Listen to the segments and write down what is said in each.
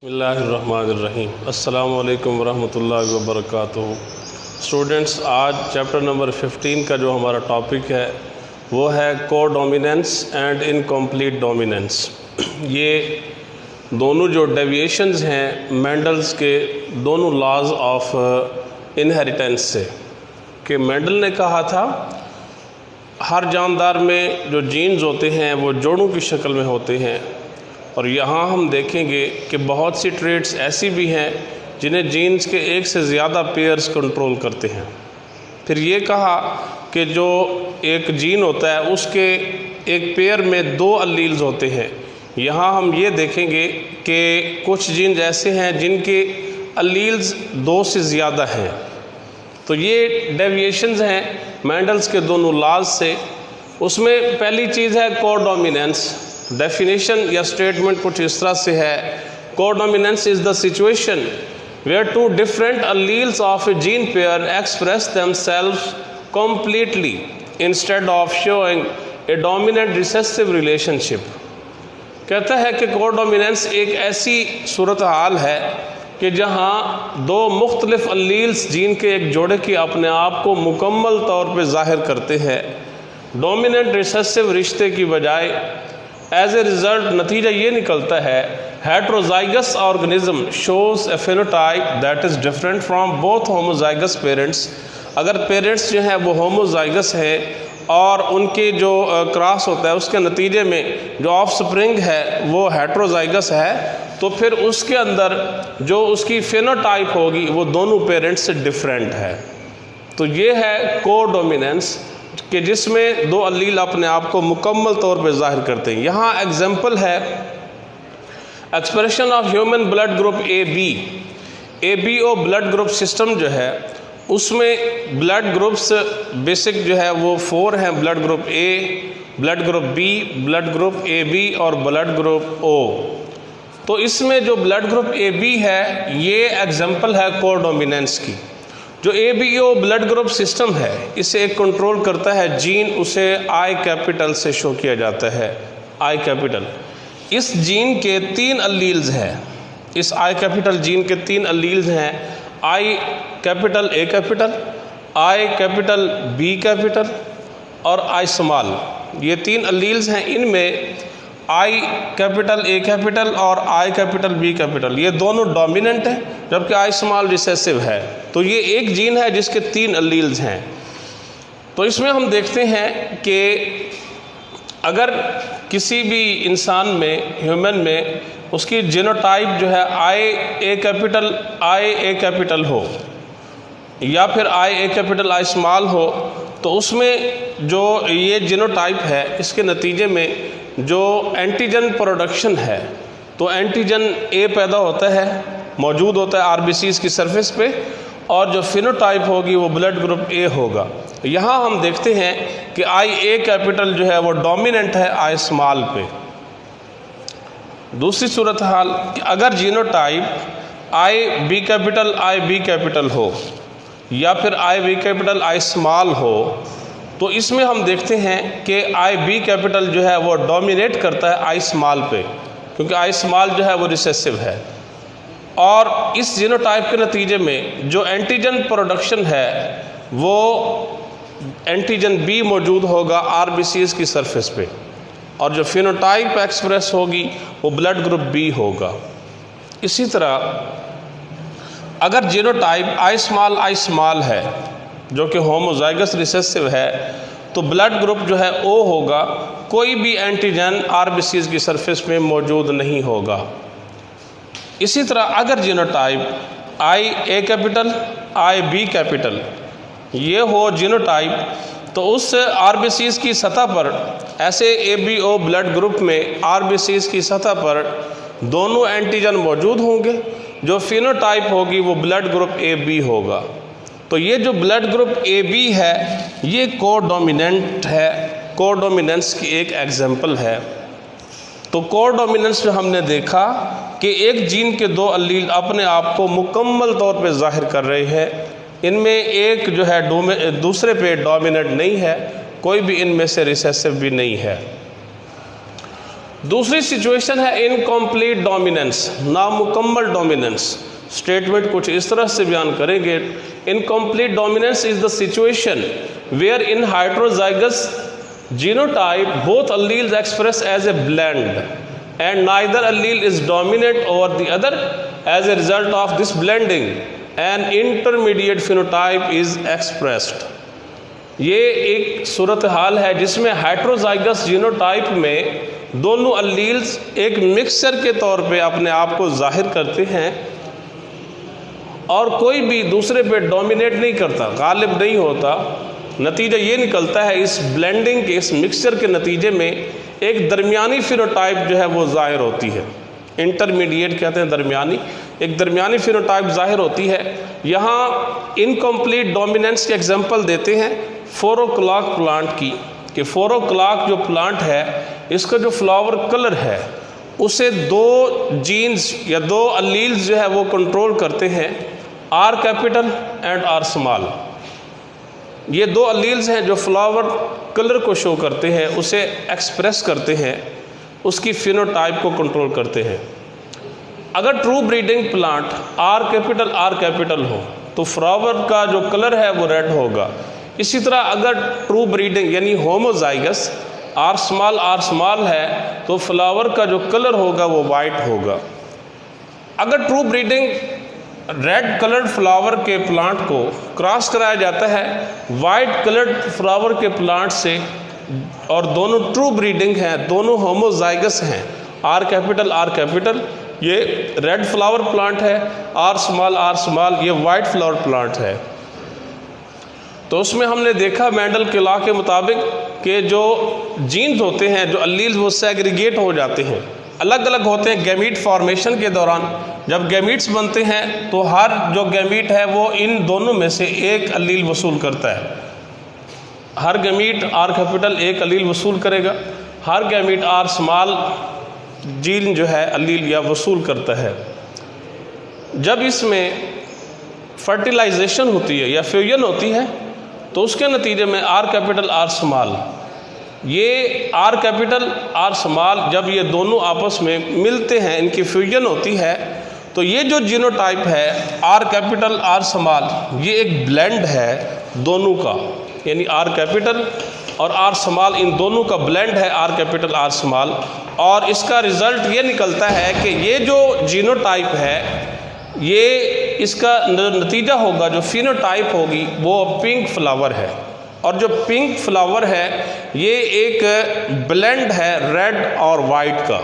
बिस्मिल्लाहिर्रहमानिर्रहीम। अस्सलामु अलैकुम वरहमतुल्लाहि वबरकातुहू। स्टूडेंट्स, आज चैप्टर नंबर 15 का जो हमारा टॉपिक है वो है कोडोमिनेंस एंड इनकम्प्लीट डोमिनेंस। ये दोनों जो डेविएशंस हैं मेंडल्स के दोनों लॉज ऑफ इनहेरिटेंस से, कि मेंडल ने कहा था हर जानदार में जो जीन्स होते हैं वो जोड़ों की शक्ल में होते हैं, और यहाँ हम देखेंगे कि बहुत सी ट्रेड्स ऐसी भी हैं जिन्हें जीन्स के एक से ज़्यादा पेयर्स कंट्रोल करते हैं। फिर ये कहा कि जो एक जीन होता है उसके एक पेयर में दो अलील्स होते हैं। यहाँ हम ये देखेंगे कि कुछ जीन्स ऐसे हैं जिनके अलील्स दो से ज़्यादा हैं। तो ये डेविएशंस हैं मेंडल्स के दोनों लॉज से। उसमें पहली चीज़ है कोडोमिनेंस। डेफिनेशन या स्टेटमेंट कुछ इस तरह से है, codominance is the situation where two different alleles of a gene pair express themselves completely instead of showing a dominant recessive relationship. कहता है कि कोडोमिनेंस एक ऐसी सूरत हाल है कि जहाँ दो मुख्तलिफ अलील्स जीन के एक जोड़े की अपने आप को मुकम्मल तौर पर ज़ाहिर करते हैं डोमिनेंट रिसेसिव रिश्ते की बजाय। एज ए रिज़ल्ट नतीजा ये निकलता है heterozygous organism shows A phenotype that is different from both homozygous parents. अगर पेरेंट्स जो हैं वो होमोजाइगस हैं और उनके जो क्रॉस होता है उसके नतीजे में जो ऑफस्प्रिंग है वो हेट्रोजाइगस है, तो फिर उसके अंदर जो उसकी फेनोटाइप होगी वो दोनों पेरेंट्स से डिफरेंट है। तो ये है कोडोमिनेंस कि जिसमें दो अलील अपने आप को मुकम्मल तौर पर ज़ाहिर करते हैं। यहाँ एग्जाम्पल है expression of human blood group A B O blood group system जो है उसमें ब्लड ग्रुप्स बेसिक जो है वो 4 हैं। Blood group A, blood group B, blood group A B और ब्लड ग्रुप ओ। तो इसमें जो ब्लड ग्रुप ए बी है ये एग्जाम्पल है कोडोमिनेंस की। जो ABO ब्लड ग्रुप सिस्टम है इसे एक कंट्रोल करता है जीन, उसे आई कैपिटल से शो किया जाता है, आई कैपिटल। इस जीन के 3 अलील्स हैं, इस आई कैपिटल जीन के 3 अलील्स हैं, I capital A capital, I capital B capital और आई स्मॉल। ये 3 अलील्स हैं। इनमें आई कैपिटल ए कैपिटल और आई कैपिटल बी कैपिटल ये दोनों डोमिनेंट है, जबकि आई स्मॉल रिसेसिव है। तो ये एक जीन है जिसके 3 अलील्स हैं। तो इसमें हम देखते हैं कि अगर किसी भी इंसान में, ह्यूमन में, उसकी जीनोटाइप जो है आई ए कैपिटल हो या फिर आई ए कैपिटल आई स्मॉल हो, तो उसमें जो ये जीनोटाइप है इसके नतीजे में जो एंटीजन प्रोडक्शन है, तो एंटीजन ए पैदा होता है, मौजूद होता है आरबीसीज की सरफेस पे, और जो फिनोटाइप होगी वो ब्लड ग्रुप ए होगा। यहाँ हम देखते हैं कि आई ए कैपिटल जो है वो डोमिनेंट है आई स्मॉल पे। दूसरी सूरत हाल कि अगर जीनोटाइप आई बी कैपिटल हो या फिर आई बी कैपिटल आई स्मॉल हो, तो इसमें हम देखते हैं कि आई बी कैपिटल जो है वो डोमिनेट करता है आई स्मॉल पे, क्योंकि आई स्मॉल जो है वो रिसेसिव है। और इस जीनोटाइप के नतीजे में जो एंटीजन प्रोडक्शन है वो एंटीजन बी मौजूद होगा आरबीसीज की सरफेस पे, और जो फिनोटाइप एक्सप्रेस होगी वो ब्लड ग्रुप बी होगा। इसी तरह अगर जीनोटाइप आई स्मॉल है जो कि होमोजाइगस रिसेसिव है, तो ब्लड ग्रुप जो है ओ होगा, कोई भी एंटीजन आरबीसीज की सरफेस में मौजूद नहीं होगा। इसी तरह अगर genotype I A capital I B capital ये हो जीनोटाइप, तो उस आरबीसीज की सतह पर, ऐसे ABO ब्लड ग्रुप में आरबीसीज की सतह पर दोनों एंटीजन मौजूद होंगे। जो फिनोटाइप होगी वो ब्लड ग्रुप AB होगा। तो ये जो ब्लड ग्रुप AB है ये कोडोमिनेंट है, कोडोमिनेंस की एक एग्जाम्पल है। तो कोडोमिनेंस में हमने देखा कि एक जीन के 2 अलील अपने आप को मुकम्मल तौर पे ज़ाहिर कर रहे हैं। इनमें एक जो है दूसरे पे डोमिनेंट नहीं है, कोई भी इनमें से रिसेसिव भी नहीं है। दूसरी सिचुएशन है इनकम्प्लीट डोमिनेंस, नामुकम्मल डोमिनेंस। स्टेटमेंट कुछ इस तरह से बयान करेंगे, incomplete dominance is the situation where in heterozygous genotype both alleles express as a blend and neither allele is dominant over the other. As a result of this blending an intermediate phenotype is expressed. ये एक सूरत हाल है जिसमें heterozygous genotype में दोनों अल्लील्स एक mixture के तौर पे अपने आप को जाहिर करते हैं और कोई भी दूसरे पे डोमिनेट नहीं करता, गालिब नहीं होता। नतीजा ये निकलता है इस ब्लेंडिंग के, इस मिक्सचर के नतीजे में एक दरमियानी फिनोटाइप जो है वो जाहिर होती है। इंटरमीडिएट कहते हैं दरमियानी, एक दरमियानी फिनोटाइप जाहिर होती है। यहाँ इनकम्प्लीट डोमिनेंस के एग्जांपल देते हैं 4 o'clock प्लांट की, कि 4 o'clock जो प्लांट है इसका जो फ्लावर कलर है उसे 2 जीन्स या 2 अलील्स जो है वो कंट्रोल करते हैं, R capital and R small. ये 2 अलील्स हैं जो फ्लावर कलर को शो करते हैं, उसे एक्सप्रेस करते हैं, उसकी फिनोटाइप को कंट्रोल करते हैं। अगर true breeding plant are capital हो तो फ्लावर का जो कलर है वो रेड होगा। इसी तरह अगर ट्रू ब्रीडिंग यानी होमोजाइगस आर स्मॉल है तो फ्लावर का जो कलर होगा वो वाइट होगा। अगर true breeding red coloured flower के प्लांट को क्रॉस कराया जाता है वाइट कलर्ड फ्लावर के प्लांट से, और दोनों ट्रू ब्रीडिंग हैं, दोनों होमोजाइगस हैं, आर कैपिटल ये रेड फ्लावर प्लांट है, आर स्मॉल ये वाइट फ्लावर प्लांट है। तो उसमें हमने देखा मेंडल के लॉ के मुताबिक कि जो जीन्स होते हैं, जो अलील्स, वो सेग्रीगेट हो जाते हैं, अलग अलग होते हैं गैमीट फॉर्मेशन के दौरान। जब गैमीट्स बनते हैं तो हर जो गैमीट है वो इन दोनों में से एक अलील वसूल करता है। हर गैमीट आर कैपिटल एक अलील वसूल करेगा, हर गैमीट आर स्मॉल जीन जो है अलील या वसूल करता है। जब इसमें फर्टिलाइजेशन होती है या फ्यूजन होती है तो उसके नतीजे में आर कैपिटल आर स्मॉल, ये आर कैपिटल आर स्मॉल जब ये दोनों आपस में मिलते हैं, इनकी फ्यूजन होती है, तो ये जो जीनोटाइप है आर कैपिटल आर स्मॉल ये एक ब्लेंड है दोनों का, यानी आर कैपिटल और आर स्मॉल इन दोनों का ब्लेंड है आर कैपिटल आर स्मॉल। और इसका रिज़ल्ट ये निकलता है कि ये जो जीनोटाइप है ये इसका नतीजा होगा, जो फिनोटाइप होगी वो पिंक फ्लावर है, और जो पिंक फ्लावर है ये एक ब्लेंड है रेड और वाइट का।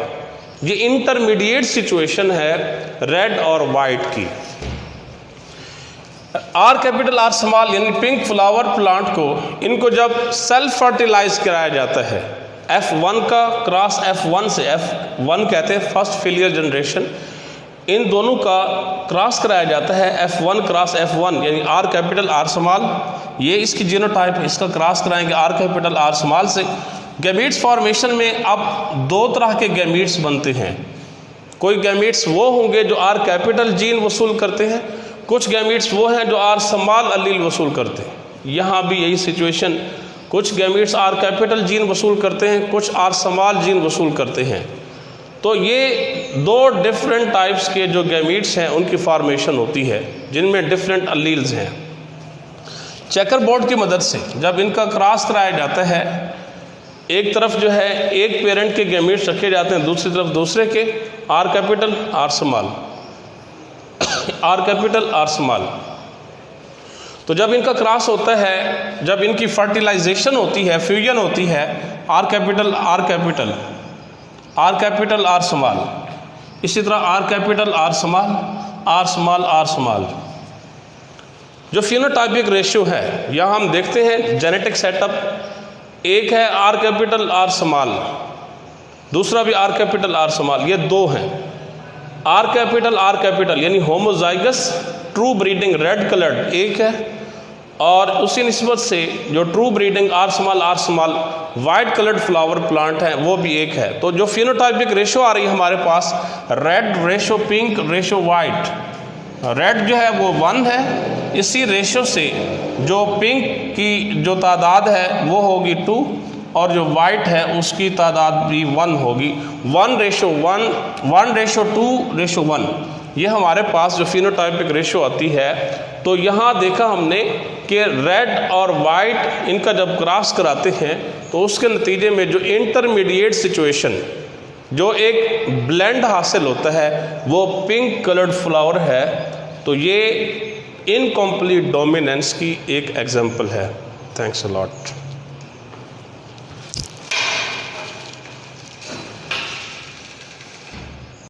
ये इंटरमीडिएट सिचुएशन है रेड और वाइट की। आर कैपिटल आर स्मॉल यानी पिंक फ्लावर प्लांट को, इनको जब सेल्फ फर्टिलाइज कराया जाता है F1 का क्रॉस F1 से, F1 कहते हैं फर्स्ट फिलियर जनरेशन, इन दोनों का क्रॉस कराया जाता है F1 क्रॉस F1 यानी आर कैपिटल आर स्मॉल, ये इसकी जीनोटाइप है, इसका क्रॉस कराएंगे आर कैपिटल आर स्मॉल से। गैमीट्स फॉर्मेशन में अब 2 तरह के गैमीट्स बनते हैं। कोई गैमीट्स वो होंगे जो आर कैपिटल जीन वसूल करते हैं, कुछ गैमीट्स वो हैं जो आर स्मॉल अलील वसूल करते हैं। यहाँ भी यही सिचुएशन, कुछ गैमीट्स आर कैपिटल जीन वसूल करते हैं, कुछ आर स्मॉल जीन वसूल करते हैं। तो ये 2 डिफरेंट टाइप्स के जो गैमीट्स हैं उनकी फॉर्मेशन होती है जिनमें डिफरेंट अलील्स हैं। चेकर बोर्ड की मदद से जब इनका क्रॉस कराया जाता है, एक तरफ जो है एक पेरेंट के गैमीट्स रखे जाते हैं, दूसरी तरफ दूसरे के, are capital R small are capital R small. तो जब इनका क्रॉस होता है, जब इनकी फर्टिलाइजेशन होती है, फ्यूजन होती है, आर कैपिटल आर स्मॉल, इसी तरह आर कैपिटल आर स्मॉल। जो फिनोटाइपिक रेशियो है यहाँ हम देखते हैं जेनेटिक सेटअप, एक है आर कैपिटल आर स्मॉल, दूसरा भी आर कैपिटल आर स्मॉल, ये 2 हैं। आर कैपिटल यानी homozygous true breeding red coloured एक है, और उसी निस्बत से जो true breeding R small white coloured flower plant है वो भी एक है। तो जो फिनोटाइपिक रेशो आ रही है हमारे पास, red ratio pink ratio white, red जो है वो 1 है, इसी रेशो से जो पिंक की जो तादाद है वो होगी 2 और जो वाइट है उसकी तादाद भी 1 होगी। 1:1, 1:2:1 ये हमारे पास जो फिनोटाइपिक रेशो आती है। तो यहाँ देखा हमने कि रेड और वाइट इनका जब क्रॉस कराते हैं तो उसके नतीजे में जो इंटरमीडिएट सिचुएशन, जो एक ब्लेंड हासिल होता है, वो पिंक कलर्ड फ्लावर है। तो ये इनकम्प्लीट डोमिनेंस की एक एग्जांपल है। Thanks a lot.